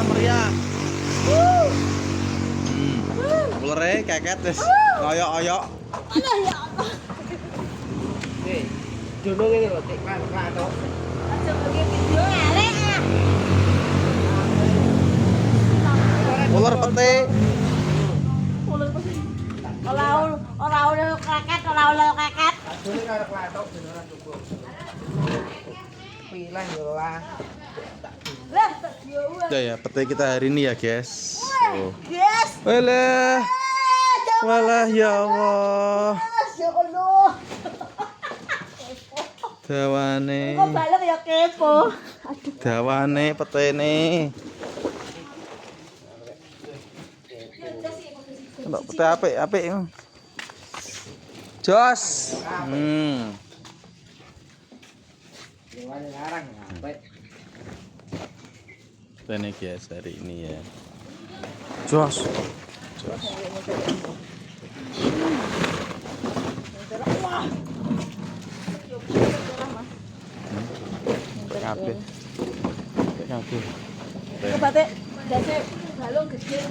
meriah. Ulere keket wis oyok-oyok. Aduh ya Allah. Jono ngene lho, Dik, klathok. Aja bagi video ngalek ah. Ular pete. Ora udah keket, ora keket. Ajone karo klathok ben ora cukup. Pilah yo lah. Lah, yo wes. Ya pete kita hari ini ya, guys. Oh. Yes. Walah. Walah ya Allah. Ya Allah. Dawane. Kok balik ya kepo. Dawane petene. Kok pete apik-apik. Jos. Lewat larang apik. Petene guys hari ini ya. Jos. Jos. Kabeh. Kabeh. Coba teh, dasi balung gede.